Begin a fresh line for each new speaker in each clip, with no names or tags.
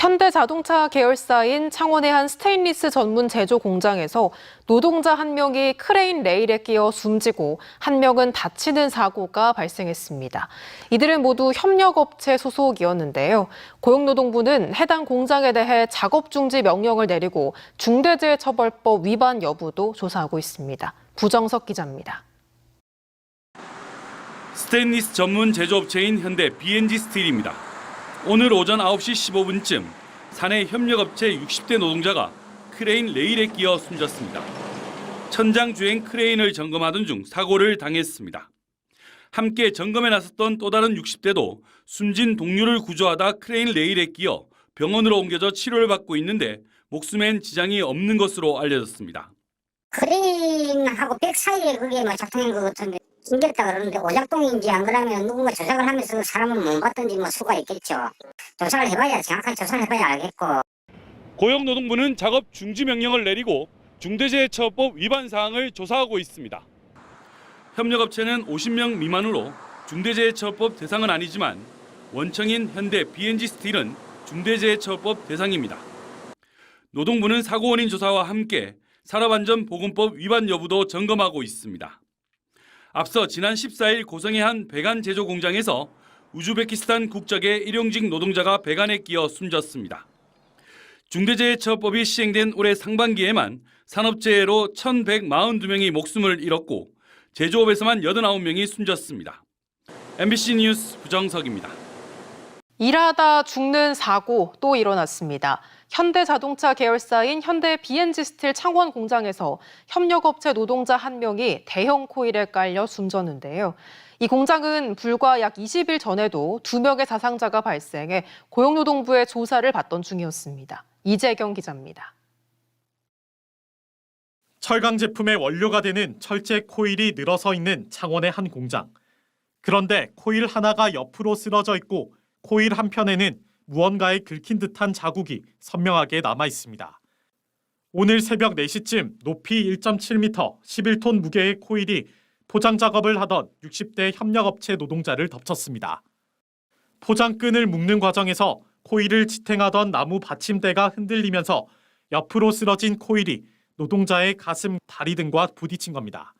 현대자동차 계열사인 창원의 한 스테인리스 전문 제조 공장에서 노동자 한 명이 크레인 레일에 끼어 숨지고 한 명은 다치는 사고가 발생했습니다. 이들은 모두 협력업체 소속이었는데요. 고용노동부는 해당 공장에 대해 작업 중지 명령을 내리고 중대재해처벌법 위반 여부도 조사하고 있습니다. 부정석 기자입니다.
스테인리스 전문 제조업체인 현대 B&G 스틸입니다. 오늘 오전 9시 15분쯤 사내 협력업체 60대 노동자가 크레인 레일에 끼어 숨졌습니다. 천장 주행 크레인을 점검하던 중 사고를 당했습니다. 함께 점검에 나섰던 또 다른 60대도 숨진 동료를 구조하다 크레인 레일에 끼어 병원으로 옮겨져 치료를 받고 있는데 목숨엔 지장이 없는 것으로 알려졌습니다.
크레인하고 백 사이에 그게 작동한 것 같은데 숨겼다 그러는데 오작동인지 안 그러면 누군가 조작을 하면서 사람을 못 봤던지 수가 있겠죠. 조사를 해봐야 정확하게 조사를 해봐야 알겠고.
고용노동부는 작업 중지 명령을 내리고 중대재해처벌법 위반 사항을 조사하고 있습니다. 협력업체는 50명 미만으로 중대재해처벌법 대상은 아니지만 원청인 현대 B&G 스틸은 중대재해처벌법 대상입니다. 노동부는 사고 원인 조사와 함께 산업안전보건법 위반 여부도 점검하고 있습니다. 앞서 지난 14일 고성의 한 배관 제조 공장에서 우즈베키스탄 국적의 일용직 노동자가 배관에 끼어 숨졌습니다. 중대재해처벌법이 시행된 올해 상반기에만 산업재해로 1,142명이 목숨을 잃었고 제조업에서만 89명이 숨졌습니다. MBC 뉴스 부정석입니다.
일하다 죽는 사고 또 일어났습니다. 현대자동차 계열사인 현대 B&G 스틸 창원 공장에서 협력업체 노동자 한 명이 대형 코일에 깔려 숨졌는데요. 이 공장은 불과 약 20일 전에도 2명의 사상자가 발생해 고용노동부의 조사를 받던 중이었습니다. 이재경 기자입니다.
철강 제품의 원료가 되는 철제 코일이 늘어서 있는 창원의 한 공장. 그런데 코일 하나가 옆으로 쓰러져 있고 코일 한편에는 무언가에 긁힌 듯한 자국이 선명하게 남아 있습니다. 오늘 새벽 4시쯤 높이 1.7m, 11톤 무게의 코일이 포장 작업을 하던 60대 협력업체 노동자를 덮쳤습니다. 포장끈을 묶는 과정에서 코일을 지탱하던 나무 받침대가 흔들리면서 옆으로 쓰러진 코일이 노동자의 가슴, 다리 등과 부딪힌 겁니다.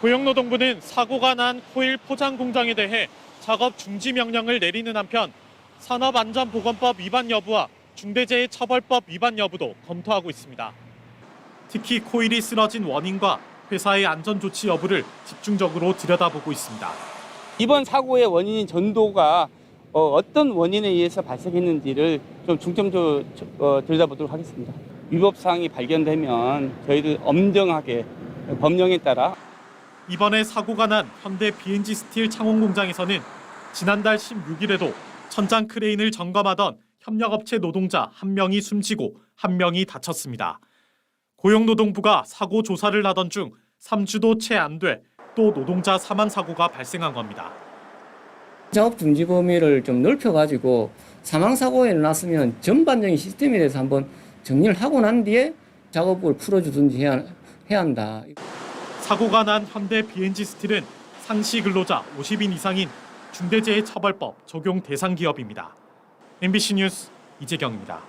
고용노동부는 사고가 난 코일 포장 공장에 대해 작업 중지 명령을 내리는 한편 산업안전보건법 위반 여부와 중대재해처벌법 위반 여부도 검토하고 있습니다. 특히 코일이 쓰러진 원인과 회사의 안전조치 여부를 집중적으로 들여다보고 있습니다.
이번 사고의 원인인 전도가 어떤 원인에 의해서 발생했는지를 좀 중점적으로 들여다보도록 하겠습니다. 위법 사항이 발견되면 저희들 엄정하게 법령에 따라.
이번에 사고가 난 현대 B&G 스틸 창원 공장에서는 지난달 16일에도 천장 크레인을 점검하던 협력업체 노동자 1명이 숨지고 1명이 다쳤습니다. 고용노동부가 사고 조사를 하던 중 3주도 채 안 돼 또 노동자 사망 사고가 발생한 겁니다.
작업 중지 범위를 좀 넓혀가지고 사망 사고가 일어났으면 전반적인 시스템에 대해서 한번 정리를 하고 난 뒤에 작업을 풀어주든지 해야 한다.
사고가 난 현대 B&G 스틸은 상시 근로자 50인 이상인 중대재해처벌법 적용 대상 기업입니다. MBC 뉴스 이재경입니다.